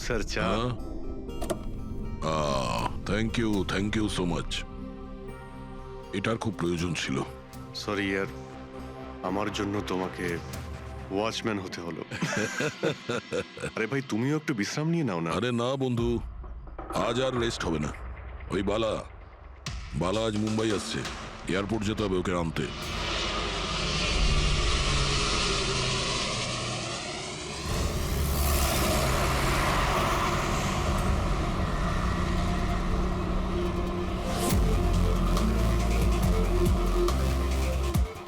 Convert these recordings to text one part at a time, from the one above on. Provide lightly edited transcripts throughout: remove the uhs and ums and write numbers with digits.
Sir চা। Thank you so much. এটার খুব প্রয়োজন ছিল। সরি ইয়ার, আমার জন্য তোমাকে ওয়াচম্যান হতে হলো। আরে ভাই, তুমিও একটু বিশ্রাম নিয়ে নাও না। আরে না বন্ধু, আজ আর রেস্ট হবে না। ওই বালা আজ মুম্বাই আসছে, এয়ারপোর্ট যেতে হবে ওকে আনতে।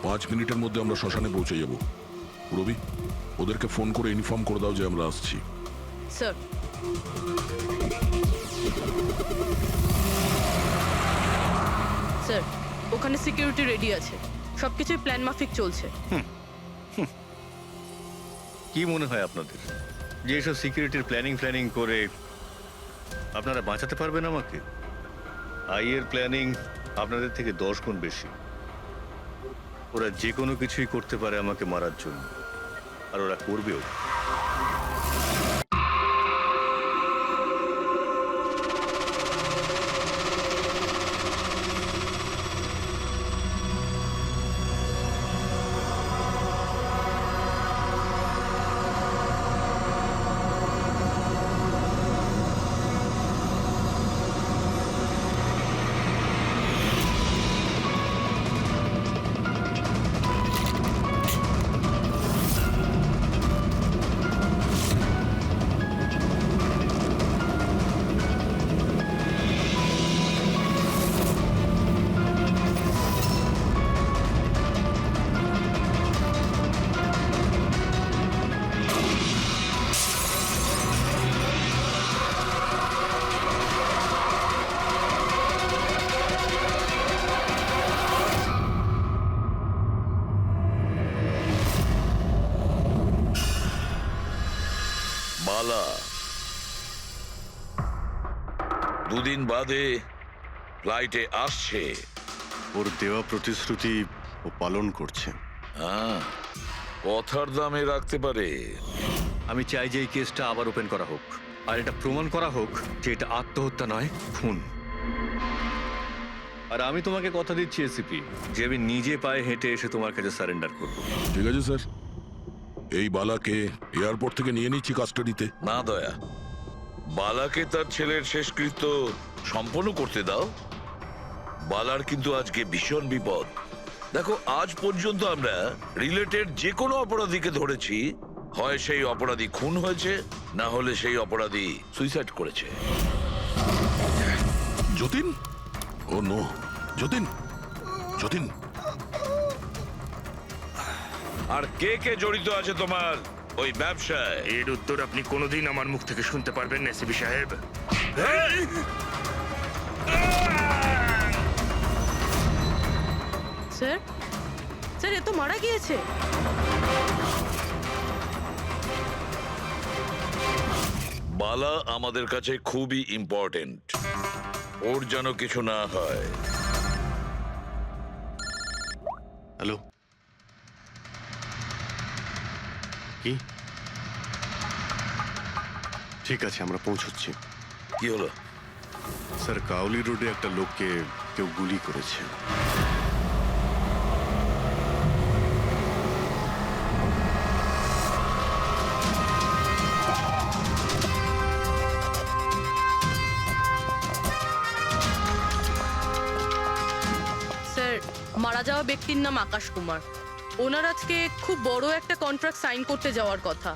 পাঁচ মিনিটের মধ্যে আমরা শ্মশানে পৌঁছে যাব। রবি, ওদেরকে ফোন করে ইনফর্ম করে দাও যে আমরা আসছি। স্যার, স্যার ওখানে সিকিউরিটি রেডি আছে, সবকিছুই প্ল্যান মাফিক চলছে। কি মনে হয় আপনাদের যে এসব সিকিউরিটির প্ল্যানিং করে আপনারা বাঁচাতে পারবেন আমাকে? আইয়ের প্ল্যানিং আপনাদের থেকে 10 গুণ বেশি। ওরা যে কোনো কিছুই করতে পারে আমাকে মারার জন্য, আর ওরা করবেও। বালা দুদিন বাদে ফ্লাইটে আসছে। ওর দেওয়া প্রতিশ্রুতি ও পালন করছে। হ্যাঁ, কথার দামে রাখতে পারে। আমি চাই যে এই কেসটা আবার ওপেন করা হোক, আর এটা প্রমাণ করা হোক যে এটা আত্মহত্যা নয়, খুন। আর আমি তোমাকে কথা দিচ্ছি এসিপি, যে আমি নিজে পায়ে হেঁটে এসে তোমার কাছে সারেন্ডার করবো। ঠিক আছে স্যার, এই বালাকে এয়ারপোর্ট থেকে নিয়ে নিচ্ছি কাস্টাডিতে। না দয়া, বালাকে তার ছেলের শেষকৃত্য সম্পন্ন করতে দাও। বালার কিন্তু আজকে ভীষণ বিপদ। দেখো, আজ পর্যন্ত আমরা রিলেটেড যে কোনো অপরাধীকে ধরেছি, হয় সেই অপরাধী খুন হয়েছে, না হলে সেই অপরাধী সুইসাইড করেছে। যতীন, ও নো, যতীন। আর কে কে জড়িত আছে তোমার ওই ব্যবসায়? এর উত্তর আপনি কোনোদিন আমার মুখ থেকে শুনতে পারবেন না এসিপি সাহেব। স্যার, স্যার এ তো মারা গিয়েছে। বালা আমাদের কাছে খুবই ইম্পর্টেন্ট, ওর যেন কিছু না হয়। হ্যালো, কি? ঠিক আছে, আমরা পৌঁছচ্ছি। কি হলো? স্যার, কাউলি রোডে একটা লোককে কেউ গুলি করেছে। স্যার, মারা যাওয়া ব্যক্তির নাম আকাশ কুমার। ওনার আজকে খুব বড় একটা কন্ট্রাক্ট সাইন করতে যাওয়ার কথা,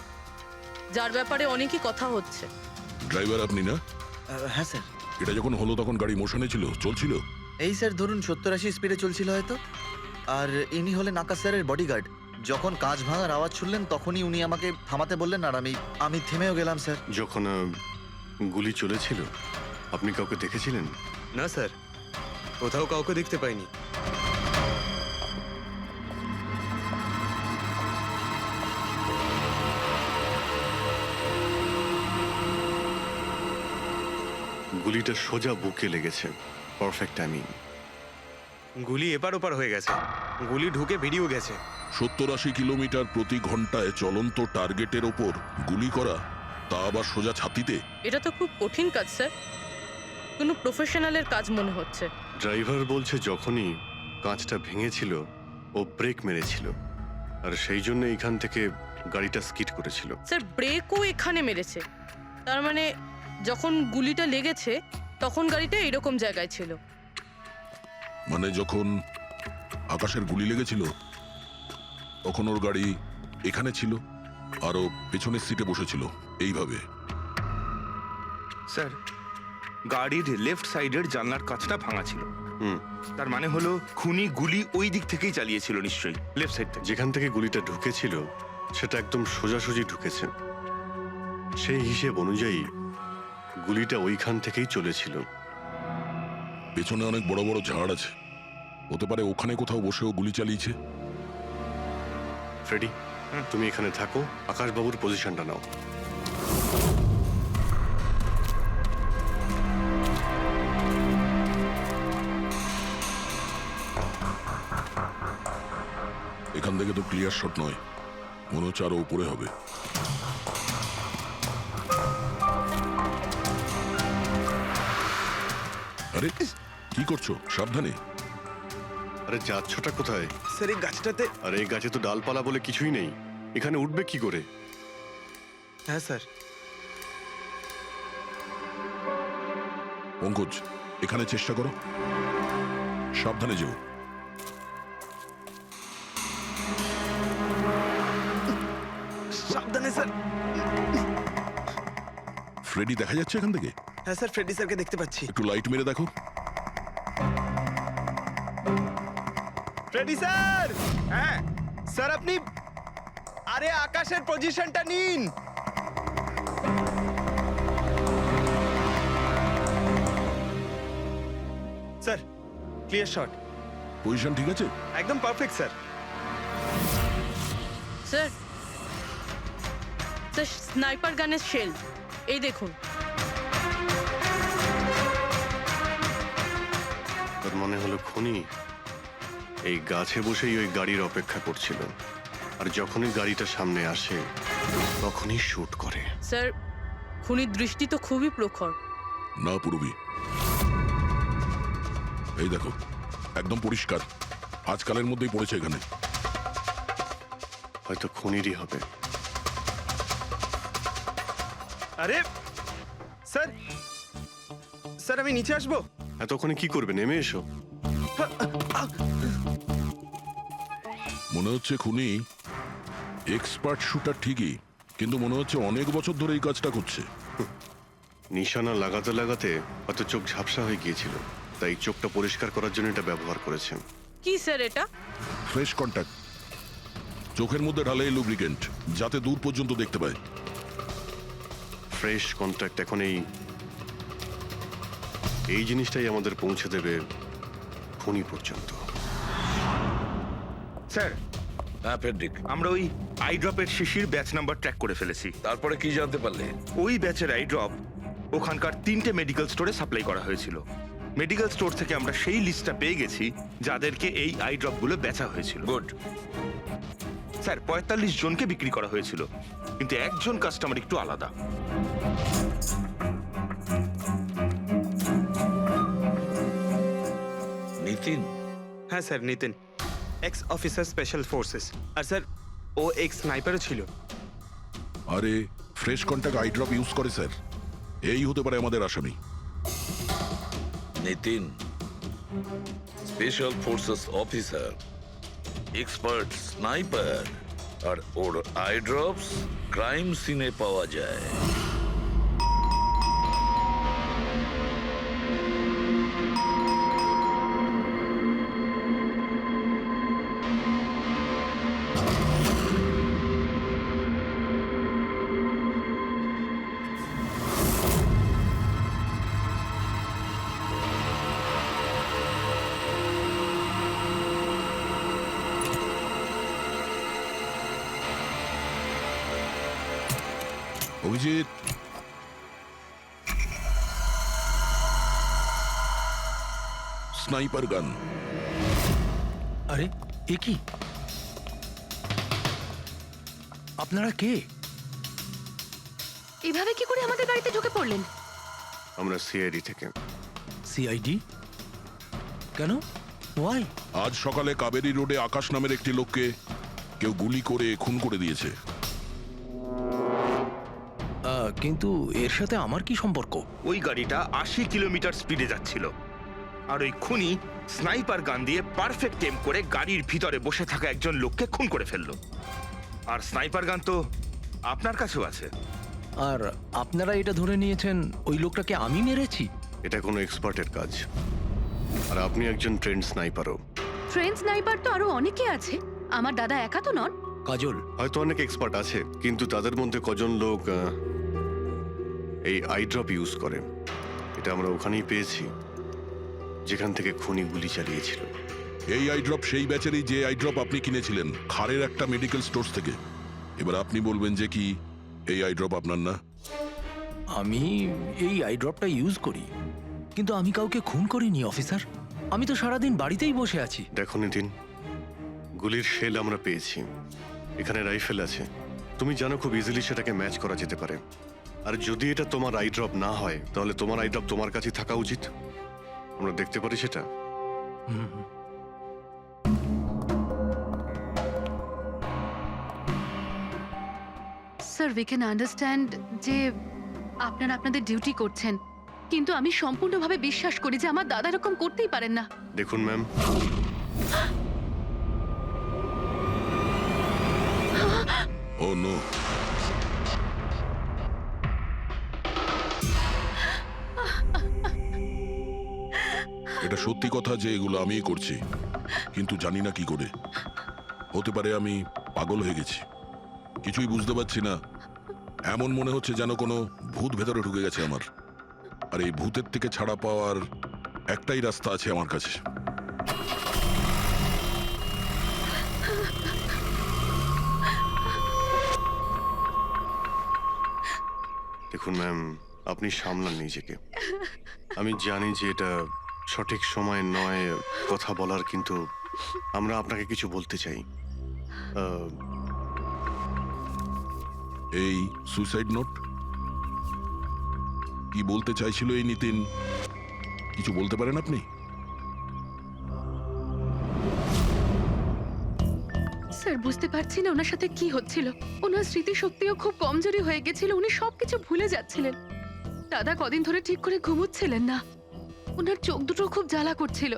যার ব্যাপারে অনেকই কথা হচ্ছে। ড্রাইভার আপনি না? হ্যাঁ স্যার। এটা যখন হলো তখন গাড়ি মোশনে ছিল, চলছিল? এই স্যার ধরুন 70-80 স্পিডে চলছিল হয়তো। আর ইনি হলেন আকাশ স্যারের বডিগার্ড। যখন কাঁচ ভাঙার আওয়াজ শুনলেন তখনই উনি আমাকে থামাতে বললেন, আর আমি থেমেও গেলাম স্যার। যখন গুলি চলেছিল আপনি কাউকে দেখেছিলেন? না স্যার, কোথাও কাউকে দেখতে পাইনি। গুলিটা সোজা বুকে লেগেছে, পারফেক্ট টাইমিং। গুলি এপার ওপার হয়ে গেছে, গুলি ঢুকে বেরিয়েও গেছে। 70-80 কিলোমিটার প্রতি ঘন্টায় চলন্ত টার্গেটের ওপর গুলি করা তা আবার সোজা ছাতিতে। এটা তো খুব কঠিন কাজ স্যার, কোনো প্রফেশনালের কাজ মনে হচ্ছে। ড্রাইভার বলছে যখনই কাঁচটা ভেঙেছিল ও ব্রেক মেরেছিল, আর সেই জন্য এখান থেকে গাড়িটা স্কিড করেছিল। স্যার ব্রেকও এখানে মেরেছে, তার মানে যখন গুলিটা লেগেছে তখন গাড়িটা এরকম জায়গায় ছিল। মানে যখন আকাশের গুলি লেগেছিল তখন ওর গাড়ি এখানে ছিল আর ও পেছনের সিটে বসেছিল এইভাবে। স্যার, গাড়ির লেফট সাইডের জানলার কাঁচটা ভাঙা ছিল। হুম, তার মানে হলো খুনি গুলি ওই দিক থেকেই চালিয়েছিল নিশ্চয়ই, লেফট সাইড থেকে। যেখান থেকে গুলিটা ঢুকেছিল সেটা একদম সোজাসুজি ঢুকেছে। সেই হিসেব অনুযায়ী গুলিটা ওইখান থেকেই চলেছিল। পেছনে অনেক বড় বড় ঝাড় আছে, হতে পারে ওখানে কোথাও বসেও গুলি চালিয়েছে। ফ্রেডি, তুমি এখানে থাকো, আকাশবাবুর পজিশনটা নাও। এখান থেকে তো ক্লিয়ার শট নয়, মনে হচ্ছে আরো উপরে হবে। আরে কি করছো? সাবধানে। আরে যাচ্ছটা কোথায়? স্যার এই গাছটাতে। আরে এই গাছে তো ডালপালা বলে কিছুই নেই, এখানে উঠবে কি করে? হ্যাঁ স্যার। পঙ্কজ, এখানে চেষ্টা করো, সাবধানে যেও। সাবধানে স্যার। ফ্রেডি দেখা যাচ্ছে এখান থেকে? হ্যাঁ স্যার, ফ্রেডি স্যারকে দেখতে পাচ্ছি। একটু লাইট মেরে দেখো। Freddie sir! হ্যাঁ স্যার, আপনি আরে আকাশের পজিশনটা নিন। স্যার ক্লিয়ার শট, পজিশন ঠিক আছে? একদম perfect sir. Sir sir sniper গানের শেল এই দেখুন। তার মনে হলো খুনি এই গাছে বসেই ওই গাড়ির অপেক্ষা করছিল, আর যখনই গাড়িটা সামনে আসে তখনই শুট করে। স্যার খুনির দৃষ্টি তো খুবই প্রখর। না পুরবি, এই দেখো একদম পরিষ্কার, আজকালের মধ্যেই পড়েছে এখানে। হয়তো খুনিরই হবে। আরে স্যার, স্যার আমি নিচে আসবো? এতক্ষণে কি করবে? নেমে এসো। মনে হচ্ছে খুনি এক্সপার্ট শুটার ঠিকই, কিন্তু মনে হচ্ছে অনেক বছর ধরে এই কাজটা করছে। নিশানা লাগাতে লাগাতে হয়তো চোখ ঝাপসা হয়ে গিয়েছিল, তাই চোখটা পরিষ্কার করার জন্য এটা ব্যবহার করেছে। কি স্যার এটা? ফ্রেশ কন্ট্যাক্ট, চোখের মধ্যে ঢালে লুব্রিকেন্ট যাতে দূর পর্যন্ত দেখতে পায়। ফ্রেশ কন্ট্যাক্ট এখন এই জিনিসটাই আমাদের পৌঁছে দেবে খুনি পর্যন্ত। স্যার, হ্যাঁ পেন্ডিক, আমরা ওই আই ড্রপের শিশির ব্যাচ নাম্বার ট্র্যাক করে ফেলেছি। তারপরে কি জানতে পারলে? ওই ব্যাচের আই ড্রপ ওখানকার 3টে মেডিকেল স্টোরে সাপ্লাই করা হয়েছিল। মেডিকেল স্টোর থেকে আমরা সেই লিস্টটা পেয়ে গেছি যাদেরকে এই আই ড্রপগুলো বেচা হয়েছিল। গুড। স্যার 45 জনকে বিক্রি করা হয়েছিল, কিন্তু একজন কাস্টমার একটু আলাদা। নিতিন? হ্যাঁ sir, Nitin, ex officer special forces. আর স্যার ও এক্স স্নাইপারও ছিল। আরে fresh contact eye drop use করে স্যার, এই হতে পারে আমাদের আসামি। Nitin special forces officer, expert sniper, আর ওর আই ড্রপস ক্রাইম সিনে পাওয়া যায়। অভিজিৎ, স্নাইপার গান। আরে এ কি? আপনারা কে? এভাবে কি করে আমাদের গাড়িতে ঢুকে পড়লেন? আমরা সিআইডি থেকে। সিআইডি? কেন? ওয়াই? আজ সকালে কাবেরী রোডে আকাশ নামের একটি লোককে কেউ গুলি করে খুন করে দিয়েছে। কিন্তু এর সাথে আমার কি সম্পর্ক? ওই গাড়িটা 80 কিলোমিটার স্পিডে যাচ্ছিল, আর ওই খুনি স্নাইপার গান দিয়ে পারফেক্ট এম করে গাড়ির ভিতরে বসে থাকা একজন লোককে খুন করে ফেললো। আর স্নাইপার গান তো আপনার কাছেও আছে। আর আপনারা এটা ধরে নিয়েছেন ওই লোকটাকে আমি মেরেছি? এটা কোনো এক্সপার্টের কাজ, আর আপনি একজন ট্রেন্ড স্নাইপারও। ট্রেন স্নাইপার তো আরো অনেকে আছে, আমার দাদা একা তো নন। কাজল, হয়তো অনেক এক্সপার্ট আছে, কিন্তু তাদের মধ্যে কজন লোক এই আই ড্রপ ইউজ করে। এটা আমরা ওখানেই পেয়েছি যেখান থেকে খুনি গুলি চালিয়েছিল। এই আই ড্রপ সেই ব্যাচেরই যে আই ড্রপ আপনি কিনেছিলেন খারের একটা মেডিকেল স্টোর থেকে। এবার আপনি বলবেন যে কি এই আই ড্রপ আপনার না? আমি এই আই ড্রপটা ইউজ করি, কিন্তু আমি কাউকে খুন করিনি অফিসার। আমি তো সারাদিন বাড়িতেই বসে আছি। দেখো নিতিন, গুলির শেল আমরা পেয়েছি, এখানে রাইফেল আছে। তুমি জানো খুব ইজিলি সেটাকে ম্যাচ করা যেতে পারে। আর যদি এটা তোমার আই ড্রপ না হয়, তাহলে তোমার আই ড্রপ তোমার কাছে থাকা উচিত। আমরা দেখতে পারি সেটা। স্যার, উই ক্যান আন্ডারস্ট্যান্ড যে আপনারা আপনাদের ডিউটি করছেন, কিন্তু আমি সম্পূর্ণভাবে বিশ্বাস করি যে আমার দাদা এরকম করতেই পারেন না। দেখুন ম্যাম, ও নো, এটা সত্যি কথা যে এগুলো আমিই করছি, কিন্তু জানি না কি করে। হতে পারে আমি পাগল হয়ে গেছি, কিছুই বুঝতে পারছি না। এমন মনে হচ্ছে যেন কোনো ভূত ভেতরে ঢুকে গেছে আমার। আর এই ভূতের থেকে ছাড়া পাওয়ার একটাই রাস্তা আছে আমার কাছে। দেখুন ম্যাম, আপনি সামলান নিজেকে। আমি জানি যে এটা সঠিক সময় নয় কথা বলার, কিন্তু আমরা আপনাকে কিছু বলতে চাই। এই সুইসাইড নোট কি বলতে চাইছিল এই নিতিন? কিছু বলতে পারেন আপনি? স্যার, বুঝতে পারছি না ওনার সাথে কি হচ্ছিল। ওনার স্মৃতিশক্তিও খুব কমজোরি হয়ে গেছিল, উনি সবকিছু ভুলে যাচ্ছিলেন। দাদা কদিন ধরে ঠিক করে ঘুমোচ্ছিলেন না, ওনার চোখ দুটো খুব জ্বালা করছিল,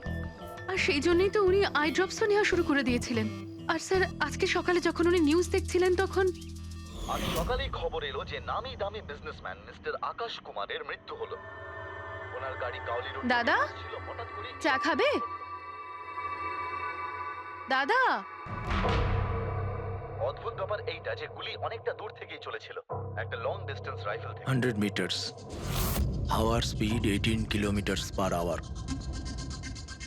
আর সেই জন্যই তো উনি আই ড্রপসও নেওয়া শুরু করে দিয়েছিলেন। আর স্যার, আজকে সকালে যখন উনি নিউজ দেখছিলেন তখন আজ সকালেই খবর এলো যে নামি দামি বিজনেসম্যান মিস্টার আকাশ কুমারের মৃত্যু হলো। ওনার গাড়ি কাউলি রোড দাদা, ছিল, হঠাৎ করে চা খাবে? দাদা, অদ্ভুত ব্যাপার এইটা যে গুলি অনেকটা দূর থেকেই চলেছিল, একটা লং ডিস্টেন্স রাইফেল থেকে। 100 মিটার্স, হাওয়ার speed 18 kilometres per hour,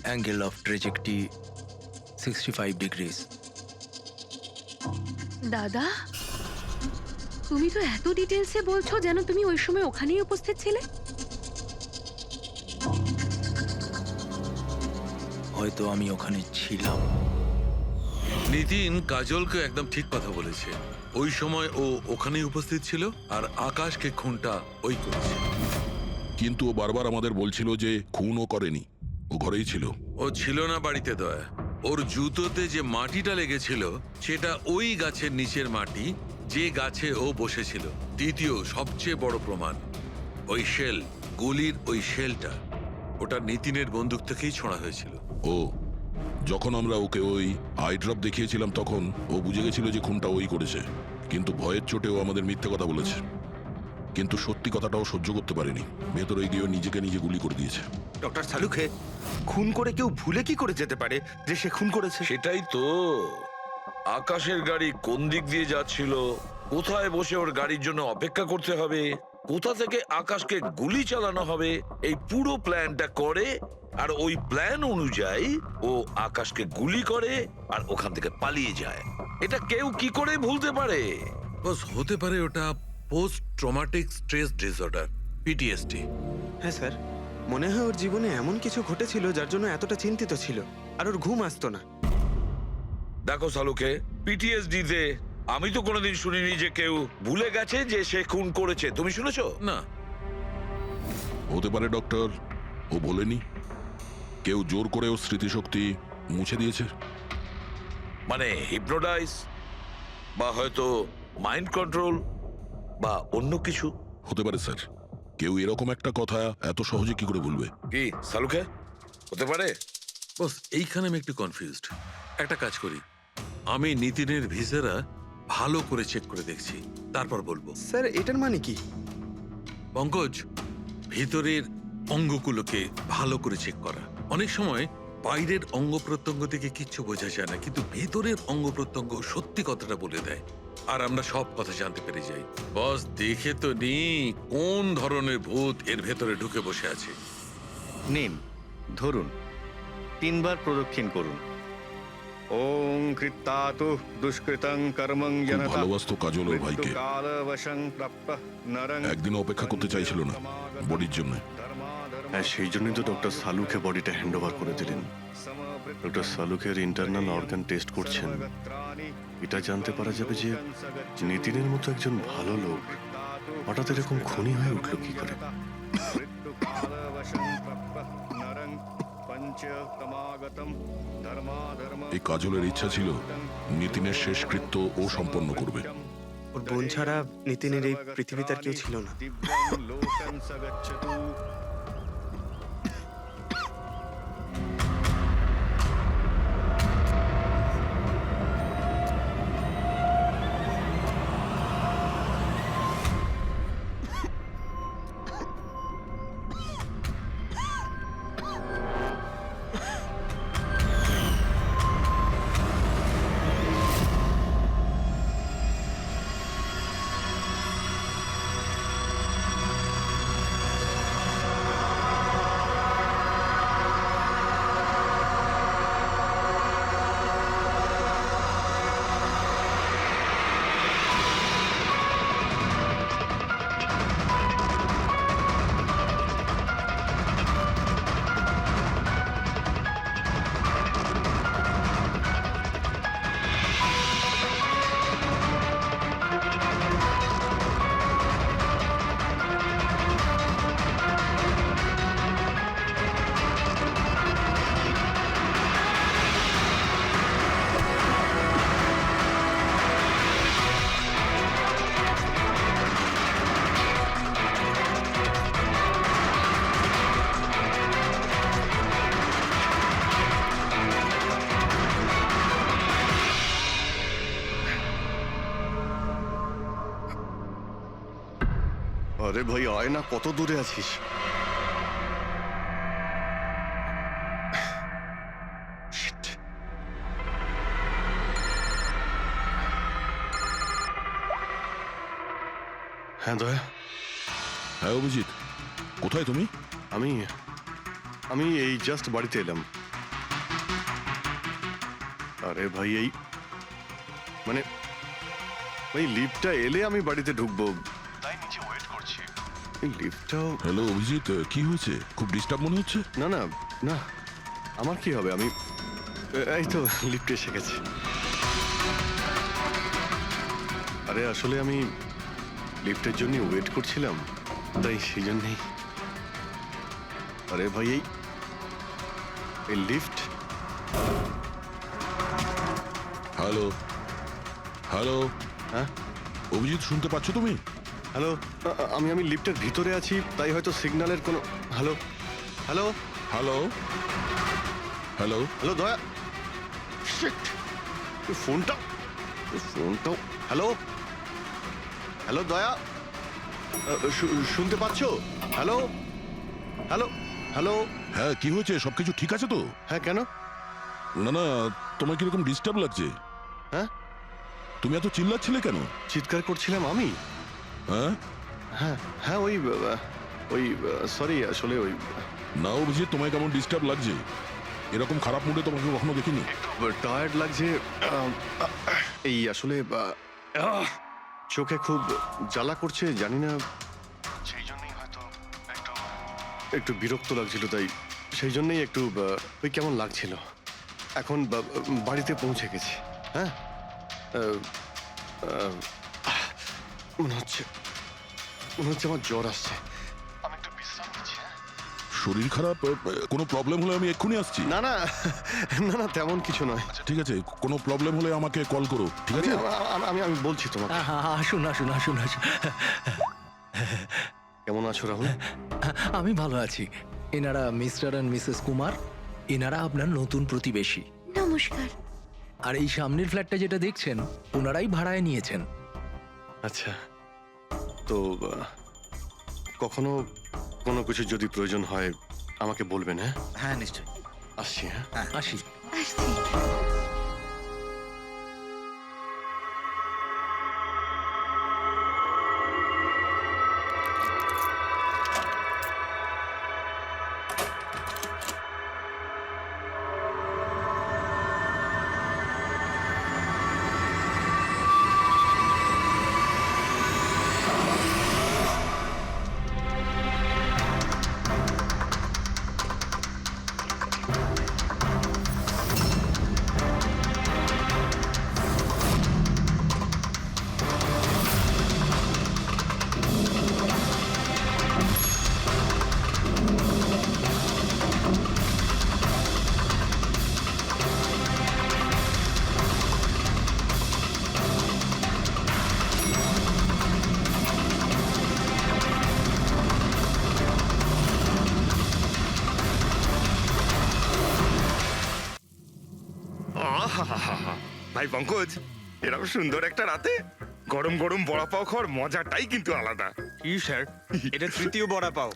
angle of trajectory 65 degrees. দাদা, তুমি তো এত ডিটেলসে বলছো যেন তুমি ওই সময় ওখানেই উপস্থিত ছিলে। হয়তো আমি ওখানে ছিলাম। নিতিন কাজলকে একদম ঠিক কথা বলেছে। ওই সময় ও ওখানেই উপস্থিত ছিল, আর আকাশকে খুনটা ওই করেছে। কিন্তু ও বারবার আমাদের বলছিল যে খুনও করেনি, ও ঘরেই ছিল। ও ছিল না বাড়িতে দয়া। ওর জুতোতে যে মাটিটা লেগেছিল সেটা ওই গাছের নিচের মাটি যে গাছে ও বসেছিল। দ্বিতীয় সবচেয়ে বড় প্রমাণ, ওই শেল, গুলির ওই শেলটা, ওটা নিতিনের বন্দুক থেকেই ছোঁড়া হয়েছিল। ও যখন আমরা ওকে ওই আই ড্রপ দেখিয়েছিলাম তখন ও বুঝে গেছিল যে খুনটা ওই করেছে, কিন্তু ভয়ের চোটে ও আমাদের মিথ্যে কথা বলেছে। কিন্তু সত্যি কথাটাও সহ্য করতে পারেনি, ভেতরে গিয়ে নিজেকে নিজে গুলি করে দিয়েছে। ডক্টর সালুখে, খুন করে কেউ ভুলে কি করে যেতে পারে যে সে খুন করেছে? সেটাই তো, আকাশের গাড়ি কোন দিক দিয়ে যাচ্ছিল, কোথায় বসে ওর গাড়ির জন্য অপেক্ষা করতে হবে, কোথা থেকে আকাশকে গুলি চালানো হবে, এই পুরো প্ল্যানটা করে, আর ওই প্ল্যান অনুযায়ী ও আকাশকে গুলি করে আর ওখান থেকে পালিয়ে যায়। এটা কেউ কি করে ভুলতে পারে? বস, হতে পারে ওটা post traumatic stress disorder, PTSD. হ্যাঁ স্যার, মনে হয় ওর জীবনে এমন কিছু ঘটেছিল যার জন্য এতটা চিন্তিত ছিল, আর ওর ঘুম আসতো না। দেখো সালুকে, পিটিএসডি তে আমি তো কোনোদিন শুনিনি যে কেউ ভুলে গেছে যে সে খুন করেছে। তুমি শুনেছো? না, হতে পারে ডক্টর, ও বলেনি। কেউ জোর করে ওর স্মৃতিশক্তি মুছে দিয়েছে। মানে হিপনোটাইজ, বা হয়তো মাইন্ড কন্ট্রোল, বা অন্য কিছু। হতে পারে স্যার। কেউ এরকম একটা কথা এত সহজে কি করে বলবে? কি সালুকে হতে পারে? বস, এইখানে আমি একটু কনফিউজড। একটা কাজ করি, আমি নিতিনের ভিসারা ভালো করে চেক করে দেখছি, তারপর বলবো। স্যার এটার মানে কি? পঙ্কজ, ভিতরের অঙ্গগুলোকে ভালো করে চেক করা। অনেক সময় বাইরের অঙ্গ প্রত্যঙ্গ থেকে কিচ্ছু বোঝা যায় না, কিন্তু ভেতরের অঙ্গ প্রত্যঙ্গ সত্যি কথাটা বলে দেয়, আর আমরা সব কথা জানতে পেরে যাই। বস, দেখে তো নি কোন ধরনের ভূত এর ভেতরে ঢুকে বসে আছে। নিন, ধরুন, 3 বার প্রদক্ষিণ করুন। ওং কৃত্তাতু দুষ্কৃতং কর্মং খুব জনতা ভালোবাসতো কাজল ওর ভাইকে। মৃত্যুকালবশং প্রাপ্যঃ নরং একদিনও অপেক্ষা করতে চাইছিল না বডির জন্য। হ্যাঁ, সেই জন্যই তো ডক্টর সালুকে বডিটা হ্যান্ড ওভার করে দিলেন। ডক্টর সালুকের ইন্টারনাল অর্গান টেস্ট করছেন। এটা জানতে পারা যাবে যে নিতিনের মতো একজন ভালো লোক হঠাৎ এরকম খুনি হয়ে উঠলো কি করে। এই কাজলের ইচ্ছা ছিল নিতিনের শেষকৃত্য ও সম্পন্ন করবে। ওর বোন ছাড়া নিতিনের এই পৃথিবীতে আর কেউ ছিল না। আরে ভাই, আয় না, কত দূরে আছিস? Shit. হ্যাঁ দয়া, হ্যাঁ অভিজিৎ, কোথায় তুমি? আমি আমি এই জাস্ট বাড়িতে এলাম। আরে ভাই, এই মানে ভাই লিফটটা এলে আমি বাড়িতে ঢুকবো, তাই নিচে ওয়েট করছি। এই লিফটটাও হ্যালো অভিজিৎ, কি হয়েছে? খুব ডিস্টার্ব মনে হচ্ছে। না না না, আমার কি হবে? আমি এই তো লিফটে এসে গেছি। আরে আসলে আমি লিফটের জন্য ওয়েট করছিলাম, তাই সেই জন্যেই। আরে ভাই, এই লিফট। হ্যালো হ্যালো, হ্যাঁ অভিজিৎ, শুনতে পাচ্ছ তুমি? হ্যালো, আমি লিফটের ভিতরে আছি, তাই হয়তো সিগন্যালের কোনো। Hello hello hello hello, hello দয়া, শিট, ফোনটাও। হ্যালো হ্যালো দয়া, শুনতে পাচ্ছো? Hello hello hello. হ্যাঁ, কি হয়েছে? সবকিছু ঠিক আছে তো? হ্যাঁ, কেন? না না, তোমার কিরকম ডিস্টার্ব লাগছে? হ্যাঁ, তুমি এত চিল্লাচ্ছিলে কেন? চিৎকার করছিলাম আমি? হ্যাঁ হ্যাঁ হ্যাঁ, ওই সরি, আসলে ওই না অভিজিৎ, তোমায় কেমন ডিস্টার্ব লাগছে? এরকম খারাপ মুডে তোমাকে কখনো দেখিনি। টায়ার্ড লাগছে। এই আসলে চোখে খুব জ্বালা করছে, জানি না, সেই জন্যই হয়তো একটু বিরক্ত লাগছিল, তাই সেই জন্যই একটু ওই কেমন লাগছিল। এখন বাড়িতে পৌঁছে গেছি। হ্যাঁ, মনে হচ্ছে আমার জ্বর আসছে। আমি একটু বিশ্রাম নিচ্ছি, হ্যাঁ? শরীর খারাপ, কোনো প্রবলেম হলে আমি এক্ষুনি আসছি। না না না না, তেমন কিছু নয়। ঠিক আছে, কোনো প্রবলেম হলে আমাকে কল করো, ঠিক আছে? আমি বলছি তোমাকে। আসুন আসুন আসুন আসুন। কেমন আছো রাহুল? আমি ভালো আছি। এনারা মিস্টার অ্যান্ড মিসেস কুমার। এনারা আপনার নতুন প্রতিবেশী। নমস্কার। আর এই সামনের ফ্ল্যাটটা যেটা দেখছেন, ওনারাই ভাড়ায় নিয়েছেন। আচ্ছা, তো কখনো কোনো কিছু যদি প্রয়োজন হয় আমাকে বলবেন, হ্যাঁ? হ্যাঁ নিশ্চয়ই। আসছি, হ্যাঁ? আসি। আসছি। আহাহাহা। ভাই পঙ্কজ, এরকম সুন্দর একটা রাতে গরম গরম বড়া পাও খাওয়ার মজাটাই কিন্তু আলাদা। কি স্যার, এটা তৃতীয় বড়া পাও।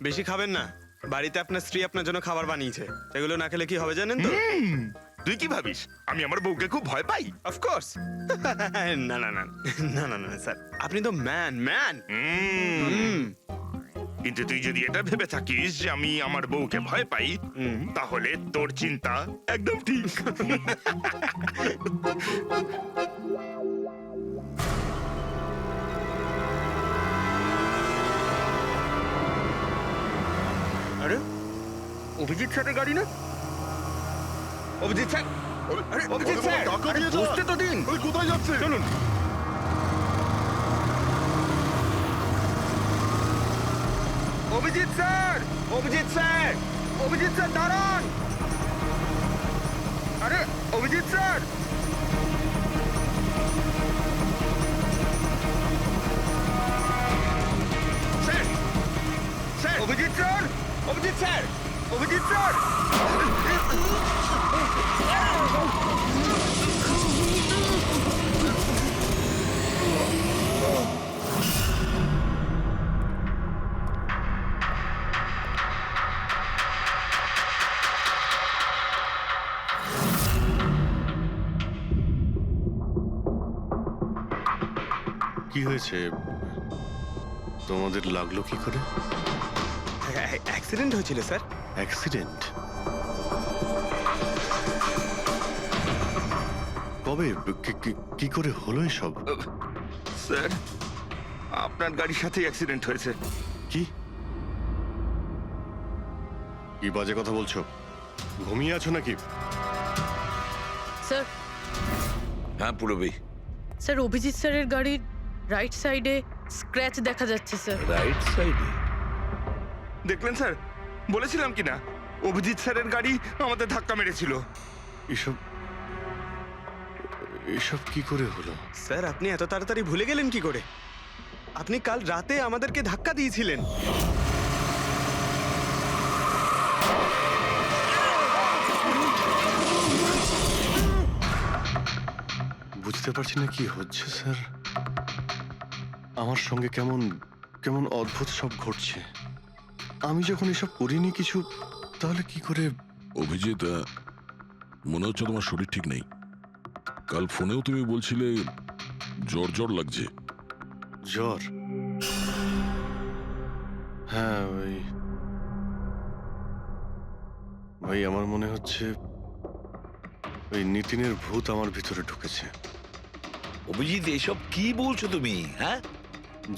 বেশি খাবেন না। বাড়িতে আপনার স্ত্রী আপনার জন্য খাবার বানিয়েছে, এগুলো না খেলে কি হবে জানেন তো? তুই কি ভাবিস আমি আমার বউকে খুব ভয় পাই? অফকোর্স। না না না না না না স্যার, আপনি তো ম্যান। কিন্তু তুই যদি এটা ভেবে থাকিস যে আমি আমার বউকে ভয় পাই, তাহলে তোর চিন্তা একদম ঠিক। আরে অভিজিৎ স্যারের গাড়ি না? অভিজিৎ স্যার, আরে অভিজিৎ স্যার, আরে বসতে তো দিন। কোথায় যাচ্ছে? চলুন। Abhijit sir, Abhijit sir, Abhijit sir দাঁড়ান। আরে Abhijit sir, sir, sir, Abhijit sir, Abhijit sir, Abhijit sir. কি হয়েছে? তোমাদের লাগলো কি করে? অ্যাক্সিডেন্ট হয়েছিল স্যার। অ্যাক্সিডেন্ট? কবে? কি করে হলো এসব? স্যার, আপনার গাড়ির সাথে অ্যাক্সিডেন্ট হয়েছে। কি কি বাজে কথা বলছো? ঘুমিয়ে আছো নাকি? স্যার, হ্যাঁ পুরবী, স্যার অভিজিৎ স্যারের গাড়ির রাইট সাইডে স্ক্র্যাচ দেখা যাচ্ছে স্যার। রাইট সাইডে? দেখলেন স্যার, বলেছিলাম কি না অভিজিৎ স্যারের গাড়ি আমাদের ধাক্কা মেরেছিল। এসব এসব কি করে হলো? স্যার, আপনি এত তাড়াতাড়ি ভুলে গেলেন কি করে? আপনি কাল রাতে আমাদেরকে ধাক্কা দিয়েছিলেন। বুঝতে পারছি না কি হচ্ছে স্যার। আমার সঙ্গে কেমন কেমন অদ্ভুত সব ঘটছে। আমি যখন এসব করিনি কিছু, তাহলে কি করে? অভিজিৎ, মনে হচ্ছে তোমার শরীর ঠিক নেই। কাল ফোনেও তুমি বলছিলে জ্বর জ্বর লাগছে। জ্বর? হ্যাঁ, ভাই আমার মনে হচ্ছে ওই নিতিনের ভূত আমার ভিতরে ঢুকেছে। অভিজিৎ এসব কি বলছো তুমি? হ্যাঁ,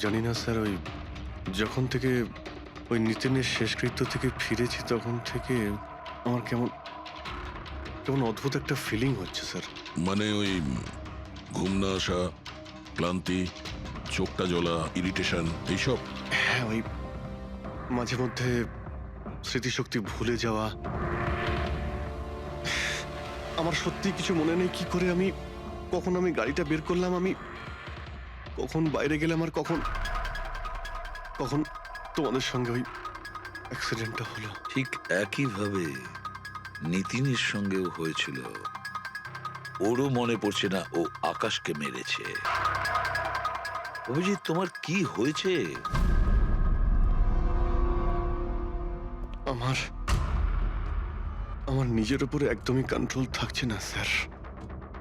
জানি না স্যার, ওই যখন থেকে ওই নিতিনের শেষকৃত্য থেকে ফিরেছি তখন থেকে আমার কেমন কেমন অদ্ভুত একটা ফিলিং হচ্ছে স্যার। মানে ওই ঘুম না আসা, ক্লান্তি, চোখটা জ্বলা, ইরিটেশন, এইসব? হ্যাঁ, ওই মাঝে মধ্যে স্মৃতিশক্তি ভুলে যাওয়া। আমার সত্যি কিছু মনে নেই কি করে আমি কখন আমি গাড়িটা বের করলাম, আমি কখন বাইরে গেলাম, আর কখন কখন তোমাদের সঙ্গে ওই অ্যাক্সিডেন্টটা হলো। ঠিক একইভাবে নিতিনের সঙ্গেও হয়েছিল। ওরও মনে পড়ছে না ও আকাশকে মেরেছে। অভিজিৎ, তোমার কি হয়েছে? আমার আমার নিজের উপরে একদমই কন্ট্রোল থাকছে না স্যার।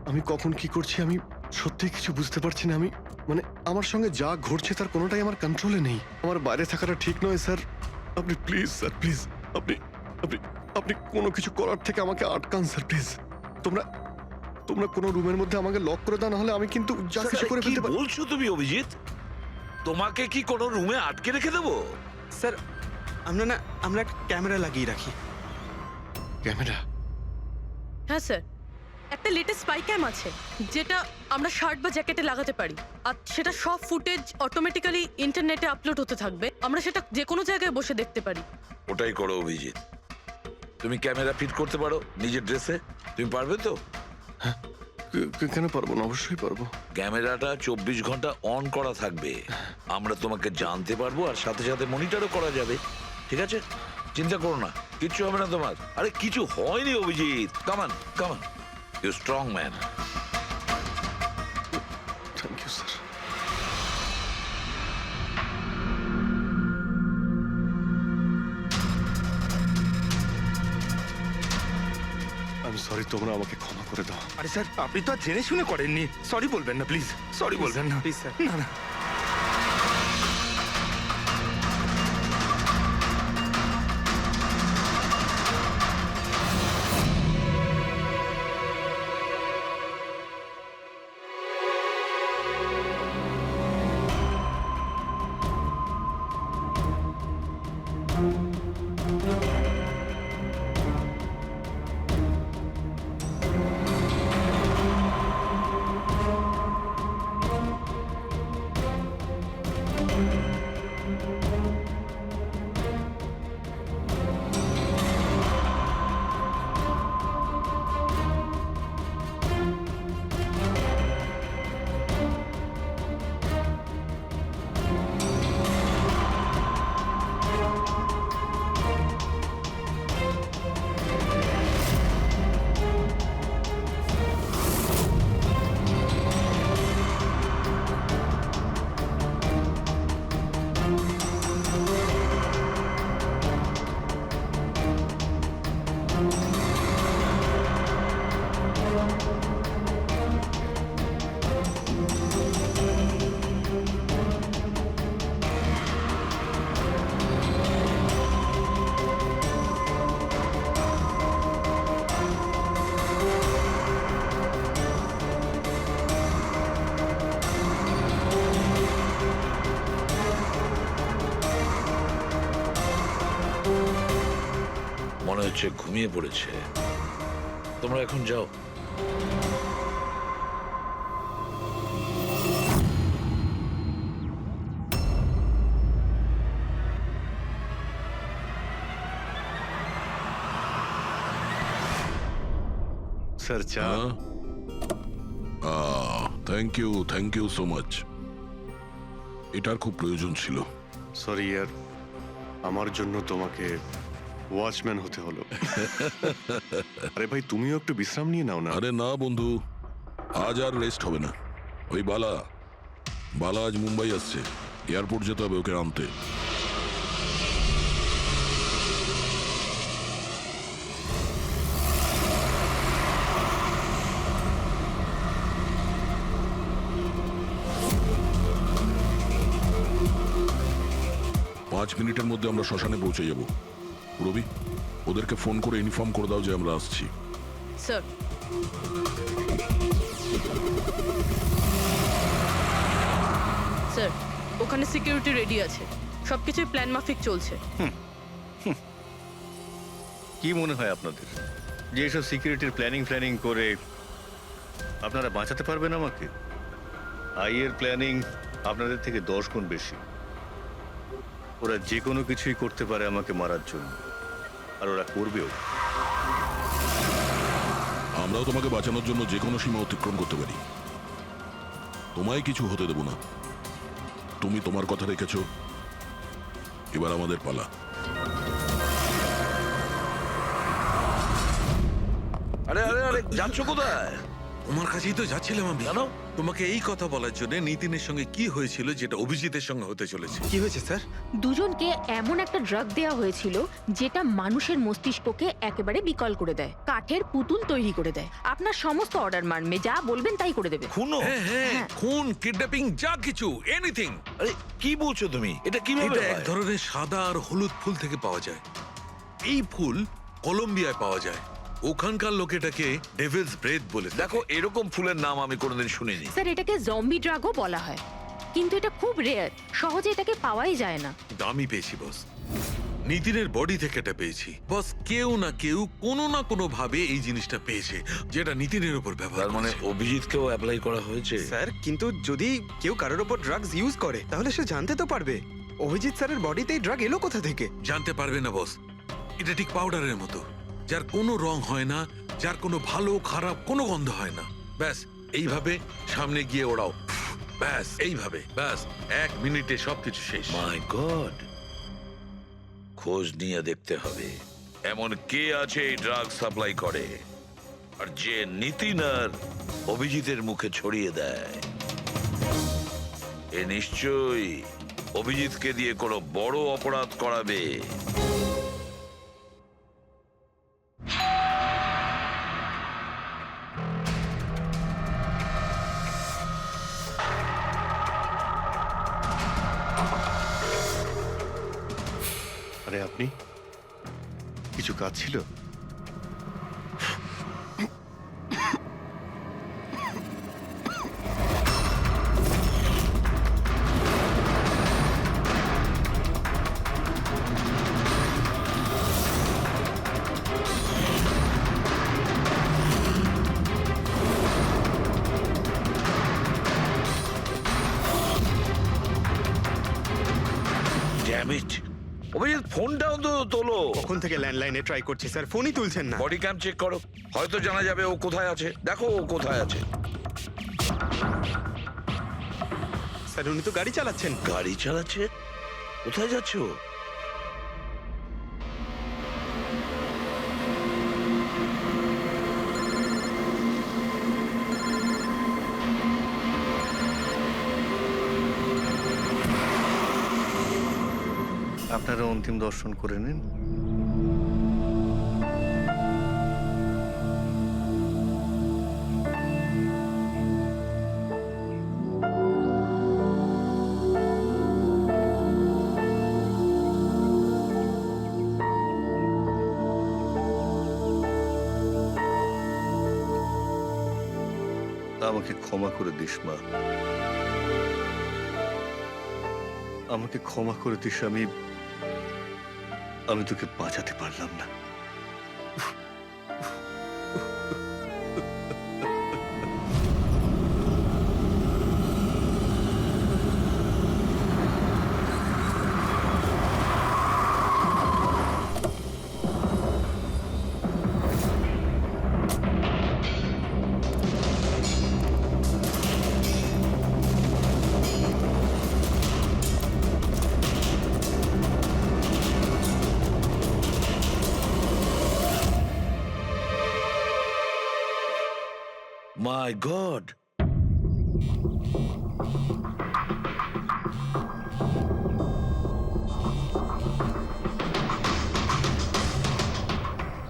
আমি কখন কি করছি আমি সত্যি কিছু বুঝতে পারছি না। আমি মানে আমার সঙ্গে যা ঘটছে তার কোনোটাই আমার কন্ট্রোলে নেই। আমার বাইরে থাকাটা ঠিক নয় স্যার। আপনি প্লিজ স্যার, প্লিজ আপনি আপনি আপনি কোনো কিছু করার থেকে আমাকে আটকান স্যার, প্লিজ। তোমরা তোমরা কোনো রুমের মধ্যে আমাকে লক করে দাও, না হলে আমি কিন্তু যা কিছু করে কি ফেলতে পারি। বলছো তুমি অভিজিৎ? তোমাকে কি কোনো রুমে আটকে রেখে দেবো? স্যার আমরা একটা ক্যামেরা লাগিয়ে রাখি। ক্যামেরা? হ্যাঁ স্যার, একটা লেটেস্ট স্পাই ক্যাম আছে যেটা আমরা শার্ট বা জ্যাকেটে লাগাতে পারি, আর সেটা সব ফুটেজ অটোমেটিক্যালি ইন্টারনেটে আপলোড হতে থাকবে। আমরা সেটা যে কোনো জায়গায় বসে দেখতে পারি। ওটাই করো অভিজিৎ। তুমি ক্যামেরা ফিট করতে পারো নিজের ড্রেসে? তুমি পারবে তো? কেন পারবো না? অবশ্যই পারবো। ক্যামেরাটা 24 ঘন্টা অন করা থাকবে। আমরা তোমাকে জানতে পারবো, আর সাথে সাথে মনিটরও করা যাবে। ঠিক আছে, চিন্তা করো না, কিচ্ছু হবে না তোমার। আরে কিছু হয়নি Abhijit. Come on come on, you strong man. Thank you sir. আমি সরি, তোমরা আমাকে ক্ষমা করে দাও। আরে স্যার, আপনি তো আর জেনে শুনে করেননি। সরি বলবেন না প্লিজ, সরি বলবেন না প্লিজ স্যার। না না। মনে হচ্ছে ঘুমিয়ে পড়েছে। তোমরা এখন যাও। স্যার চা। Thank you so much. এটার খুব প্রয়োজন ছিল। সরি ইয়ার, আমার জন্য তোমাকে ওয়াচম্যান হতে হলো। আরে ভাই, তুমিও একটু বিশ্রাম নিয়ে নাও না। আরে না বন্ধু, আজ আর রেস্ট হবে না। ওই বালা আজ মুম্বাই আসছে, এয়ারপোর্ট যেতে হবে ওকে আনতে। পাঁচ মিনিটের মধ্যে আমরা শ্মশানে পৌঁছে যাব। রবি, ওদেরকে ফোন করে ইনফর্ম করে দাও যে আমরা আসছি। স্যার, স্যার ওখানে সিকিউরিটি রেডি আছে, সবকিছুই প্ল্যান মাফিক চলছে। কি মনে হয় আপনাদের যে এসব সিকিউরিটির প্ল্যানিং করে আপনারা বাঁচাতে পারবেন আমাকে? আই এর প্ল্যানিং আপনাদের থেকে 10 গুণ বেশি। ওরা যে কোনো কিছুই করতে পারে আমাকে মারার জন্য, আর ওরা করবেও। আমরাও তোমাকে বাঁচানোর জন্য যে কোনো সীমা অতিক্রম করতে পারি। তোমায় কিছু হতে দেব না। তুমি তোমার কথা রেখেছো, এবার আমাদের পালা। আরে আরে আরে যাচ্ছ কোথায়? তোমার কাছেই তো যাচ্ছিলাম আমি। জানো তোমাকে এই কথা বলার জন্য নিতিনের সঙ্গে কি হয়েছিল যেটা অভিজিতের সঙ্গে হতে চলেছে। কি হয়েছে স্যার? দুজনকে এমন একটা ড্রাগ দেওয়া হয়েছিল যেটা মানুষের মস্তিষ্ককে একেবারে বিকল করে দেয়, কাঠের পুতুল তৈরি করে দেয়। আপনার সমস্ত অর্ডার মানবে, যা বলবেন তাই করে দেবে। খুনো? হ্যাঁ হ্যাঁ, খুন, কিডন্যাপিং, যা কিছু, এনিথিং। আরে কি বলছো তুমি? এটা কিভাবে এটা এক হয়? ধরনের সাদা আর হলুদ ফুল থেকে পাওয়া যায়। এই ফুল কলম্বিয়ায় পাওয়া যায়। ওখানকার লোক এটাকে ডেভিলস ব্রেথ বলে থাকে। দেখো, এরকম ফুলের নাম আমি কোনোদিন শুনিনি। স্যার, এটাকে জম্বি ড্রাগও বলা হয়, কিন্তু এটা খুব রেয়ার, সহজে এটাকে পাওয়াই যায় না। দামি পেয়েছি বস, নিতিনের বডি থেকে এটা পেয়েছি বস। কেউ না কেউ কোনো না কোনো ভাবে এই জিনিসটা পেয়েছে যেটা নিতিনের উপর ব্যবহার তার মানে করেছে। অভিজিৎকেও অ্যাপ্লাই করা হয়েছে। স্যার, কিন্তু যদি কেউ কারোর ওপর ড্রাগস ইউজ করে তাহলে সে জানতে তো পারবে অভিজিৎ স্যারের বডিতে ড্রাগ এলো কোথা থেকে। জানতে পারবে না বস। এটা ঠিক পাউডারের মতো, যার কোনো রং হয় না, যার কোনো ভালো খারাপ কোনো গন্ধ হয় না। ব্যাস এইভাবে সামনে গিয়ে ওড়াও, ব্যাস এইভাবে, ব্যাস 1 মিনিটে সবকিছু শেষ। মাই গড, খোঁজ নিয়ে দেখতে হবে এমন কে আছে এই ড্রাগ সাপ্লাই করে আর যে নিতিন আর অভিজিতের মুখে ছড়িয়ে দেয়। এ নিশ্চয়ই অভিজিৎকে দিয়ে কোনো বড় অপরাধ করাবে। আরে আপনি, কিছু কাজ ছিল? ড্যাম ইট, অভিজিৎ ফোনটাও তো তোলো। কখন থেকে ল্যান্ডলাইনে ট্রাই করছি স্যার, ফোনই তুলছেন না। বডি ক্যাম চেক করো, হয়তো জানা যাবে ও কোথায় আছে। দেখো ও কোথায় আছে। স্যার, উনি তো গাড়ি চালাচ্ছেন। গাড়ি চালাচ্ছে? কোথায় যাচ্ছ? আপনারা অন্তিম দর্শন করে নিন। আমাকে ক্ষমা করে দিস মা, আমাকে ক্ষমা করে দিস। আমি তোকে বাঁচাতে পারলাম না। মাই গড,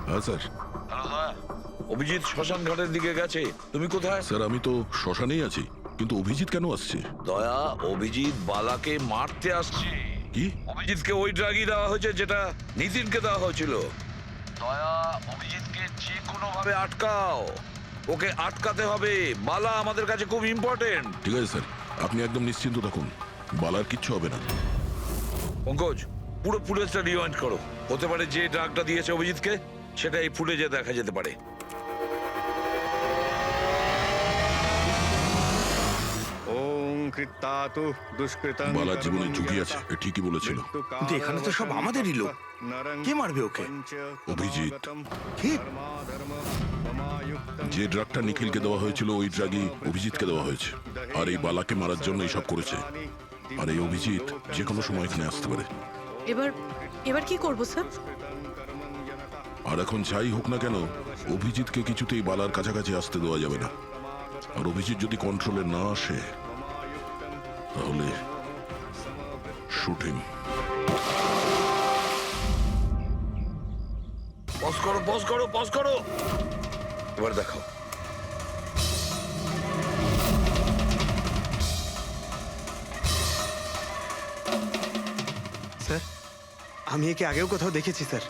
হ্যাঁ স্যার। অভিজিৎ শ্মশান ঘাটের দিকে গেছে। তুমি কোথায়? স্যার আমি তো শ্মশানেই আছি, কিন্তু অভিজিৎ কেন আসছে? দয়া, অভিজিৎ বালাকে মারতে আসছে। কি? অভিজিৎকে ওই ড্রাগই দেওয়া হয়েছে যেটা নিতিনকে দেওয়া হয়েছিল। দয়া, অভিজিৎকে যে কোনো ভাবে আটকাও, ওকে আটকাতে হবে। বালা আমাদের কাছে খুব ইম্পর্টেন্ট। ঠিক আছে স্যার, আপনি একদম নিশ্চিন্ত থাকুন, বালার কিচ্ছু হবে না। পঙ্কজ, পুরো ফুটেজটা রিওয়াইন্ড করো। হতে পারে যে ড্রাগটা দিয়েছে অভিজিৎকে সেটা এই ফুটেজে দেখা যেতে পারে। ওম বালার জীবনে ঝুঁকি আছে, এ ঠিকই বলেছিল। কিন্তু এখানে তো সব আমাদেরই লোক। কে মারবে ওকে? অভিজিৎ। কে? যে ড্রাগটা নিখিলকে দেওয়া হয়েছিল ওই ড্রাগই অভিজিৎকে দেওয়া হয়েছে, আর এই বালাকে মারার জন্য এইসব করেছে। আর এই অভিজিৎ যে কোনো সময় এখানে আসতে পারে। এবার কি করব স্যার? আর এখন যাই হোক না কেন, অভিজিৎকে কিছুতেই বালার কাছাকাছি আসতে দেওয়া যাবে না। আর অভিজিৎ যদি কন্ট্রোলে না আসে তাহলে শুটিং। পজ করো, পজ করো, পজ করো। এবার দেখো। স্যার, আমি একে আগেও কোথাও দেখেছি স্যার।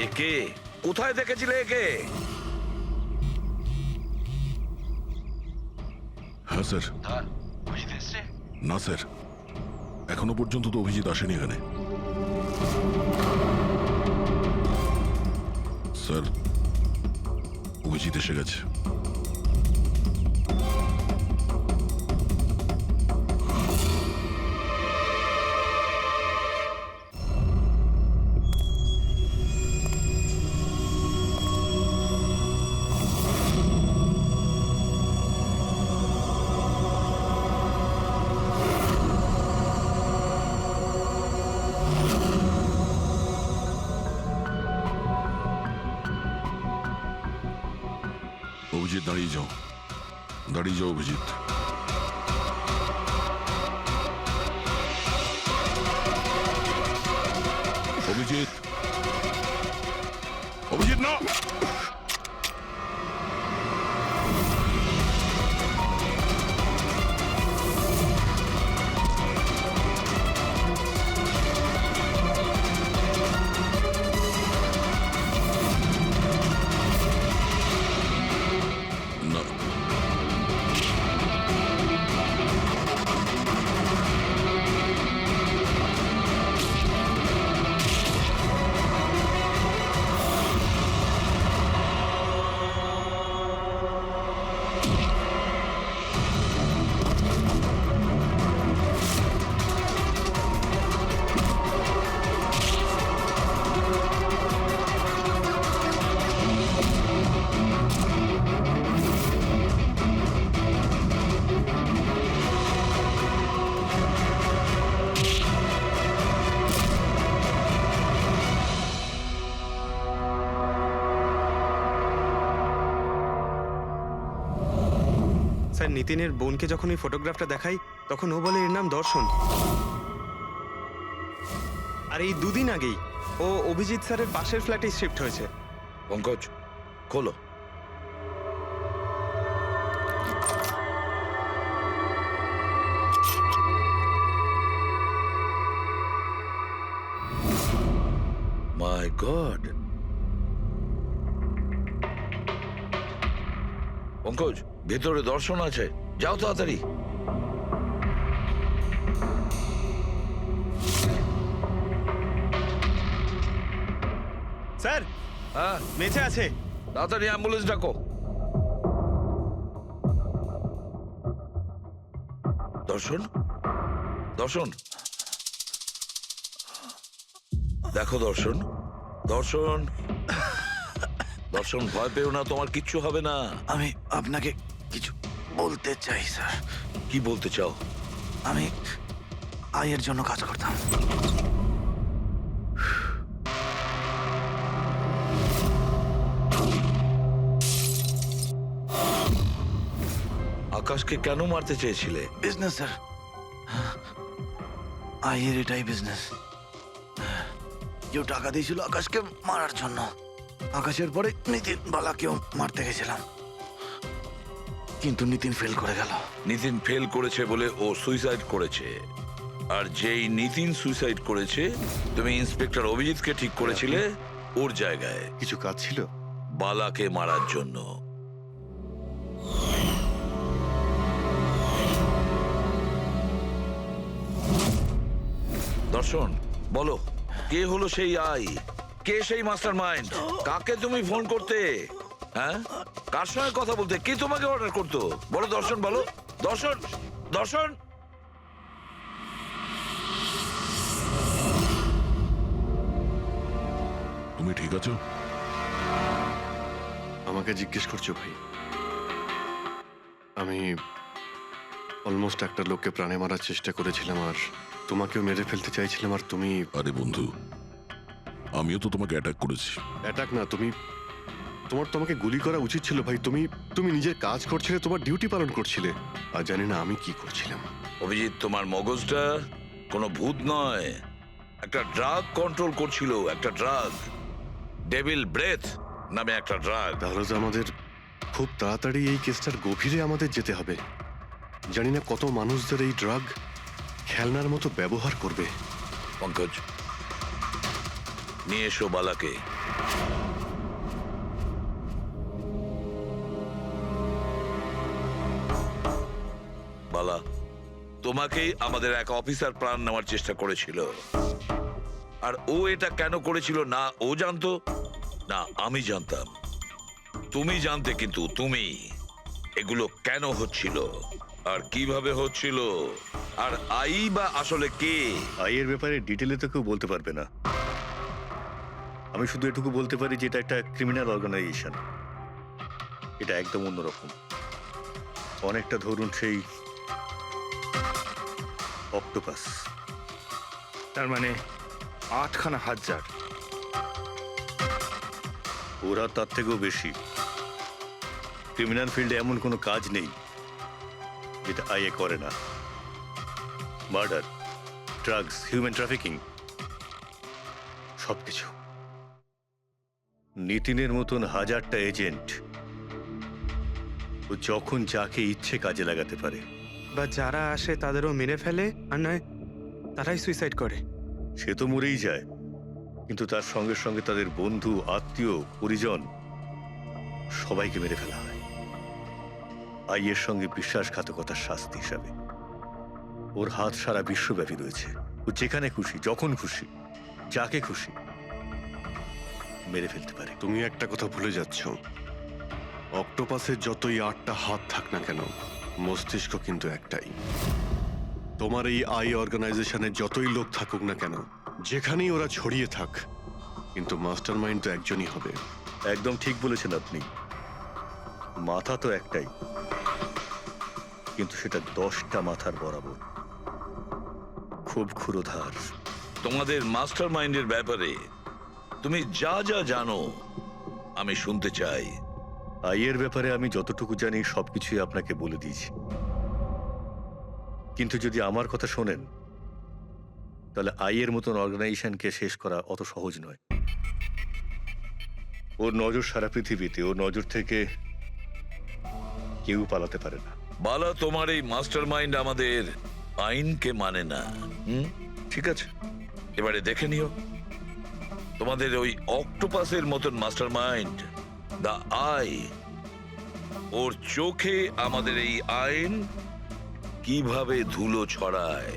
একে কোথায় দেখেছিলে একে? হ্যাঁ স্যার। না স্যার, এখনো পর্যন্ত তো অভিজিৎ আসেনি এখানে। স্যার, অভিজিৎ এসে গেছে। অভিজিৎ দাঁড়িয়ে যাও, দাঁড়িয়ে যাও অভিজিৎ। অভিজিৎ, অভিজিৎ না। না। স্যার, নিতিনের বোনকে যখন এই ফটোগ্রাফটা দেখাই তখন ও বলে এর নাম দর্শন। আর এই দুদিন আগেই ও অভিজিৎ স্যারের পাশের ফ্ল্যাটে শিফট হয়েছে। পঙ্কজ, খোলো। মাই গড। পঙ্কজ, ভেতরে দর্শন আছে, যাও তাড়াতাড়ি। স্যার, হ্যাঁ, বেঁচে আছে। তাড়াতাড়ি অ্যাম্বুলেন্স ডাকো। দর্শন, দর্শন, দেখো দর্শন, দর্শন, দর্শন, ভয় পেও না, তোমার কিচ্ছু হবে না। আমি আপনাকে কিছু বলতে চাই স্যার। কি বলতে চাও? আমি আয়ের জন্য কাজ করতাম। আকাশকে কেন মারতে চেয়েছিলে? বিজনেস স্যার, আয়ের এটাই বিজনেস। কেউ টাকা দিয়েছিল আকাশকে মারার জন্য। আকাশের পরে নিতিন বালাকেও মারতে গেছিলাম, কিন্তু নিতিন ফেল করে গেল। নিতিন ফেল করেছে বলে ও সুইসাইড করেছে। আর যেই নিতিন সুইসাইড করেছে, তুমি ইন্সপেক্টর অভিজিৎকে ঠিক করেছিলে ওর জায়গায়। কিছু কাজ ছিল? বালাকে মারার জন্য। দর্শন, বলো, কে হলো সেই আই? কে সেই মাস্টার মাইন্ড? কাকে তুমি ফোন করতে? হ্যাঁ, কার সঙ্গে কথা বলতে? কে তোমাকে অর্ডার করতো? বলো দর্শন, বলো। দর্শন দর্শন তুমি ঠিক আছো? আমাকে জিজ্ঞেস করছো ভাই? আমি অলমোস্ট একটা লোককে প্রাণে মারার চেষ্টা করেছিলাম, আর তোমাকেও মেরে ফেলতে চাইছিলাম, আর তুমি আরে বন্ধু, আমিও তো তোমাকে অ্যাটাক করেছি। অ্যাটাক না, তোমাকে গুলি করা উচিত ছিল ভাই। তুমি নিজের কাজ করছিলে, তোমার ডিউটি পালন করছিলে, আর জানি না আমি কি করছিলাম। অভিজিৎ, তোমার মগজটা কোনো ভূত নয়, একটা ড্রাগ কন্ট্রোল করছিল, একটা ড্রাগ, ডেভিল ব্রেথ নামে একটা ড্রাগ। তাহলে তো আমাদের খুব তাড়াতাড়ি এই কেসটার গভীরে আমাদের যেতে হবে। জানি না কত মানুষদের এই ড্রাগ খেলনার মতো ব্যবহার করবে। পঙ্কজ, নিয়ে এসো বালাকে। বালা, তোমাকেই আমাদের এক অফিসার প্রাণ নেওয়ার চেষ্টা করেছিল, আর ও এটা কেন করেছিল না ও জানতো না আমি জানতাম। তুমি জানতে, কিন্তু তুমি এগুলো কেন হচ্ছিল আর কিভাবে হচ্ছিল, আর আই বা আসলে কে? আইয়ের ব্যাপারে ডিটেলে তো কেউ বলতে পারবে না। আমি শুধু এটুকু বলতে পারি যে এটা একটা ক্রিমিনাল অর্গানাইজেশন। এটা একদম অন্যরকম, অনেকটা ধরুন সেই অক্টোপাস। তার মানে 8খানা হাজার। ওরা তার থেকেও বেশি। ক্রিমিনাল ফিল্ডে এমন কোনো কাজ নেই যেটা আইএ করে না। মার্ডার, ড্রাগস, হিউম্যান ট্রাফিকিং, সবকিছু। নিতিনের মতন হাজারটা এজেন্ট, ও যখন যাকে ইচ্ছে কাজে লাগাতে পারে। বা যারা আসে তাদেরও মেরে ফেলে, আর নয় তারাই সুইসাইড করে। সে তো মরেই যায়, কিন্তু তার সঙ্গে সঙ্গে তাদের বন্ধু, আত্মীয়, পরিজন সবাইকে মেরে ফেলা হয় আইয়ের সঙ্গে বিশ্বাসঘাতকতার শাস্তি হিসাবে। ওর হাত সারা বিশ্বব্যাপী রয়েছে। ও যেখানে খুশি, যখন খুশি, যাকে খুশি মেরে ফেলতে পারে। তুমি একটা কথা ভুলে যাচ্ছ, অক্টোপাসের যতই 8টা হাত থাক না কেন, মস্তিষ্ক কিন্তু একটাই। তোমার এই আই অর্গানাইজেশনে যতই লোক থাকুক না কেন, যেখানেই ওরা ছড়িয়ে থাক, কিন্তু মাস্টার মাইন্ড তো একজনই হবে। একদম ঠিক বলেছেন আপনি। মাথা তো একটাই, কিন্তু সেটা 10টা মাথার বরাবর, খুব ক্ষুরোধার। তোমাদের মাস্টার মাইন্ডের ব্যাপারে তুমি যা যা জানো আমি শুনতে চাই। আইয়ের ব্যাপারে আমি যতটুকু জানি সবকিছুই আপনাকে বলে দিয়েছি, কিন্তু যদি আমার কথা শোনেন তাহলে আইয়ের মতন অর্গানাইজেশনকে শেষ করা অত সহজ নয়। ওর নজর সারা পৃথিবীতে, ওর নজর থেকে কেউ পালাতে পারে না। বালা, তোমার এই মাস্টার মাইন্ড আমাদের আইনকে মানে না। ঠিক আছে, এবারে দেখে নিও তোমাদের ওই অক্টোপাসের মতন মাস্টার মাইন্ড, দা আই, ওর চোখে আমাদের এই আইন কিভাবে ধুলো ছড়ায়।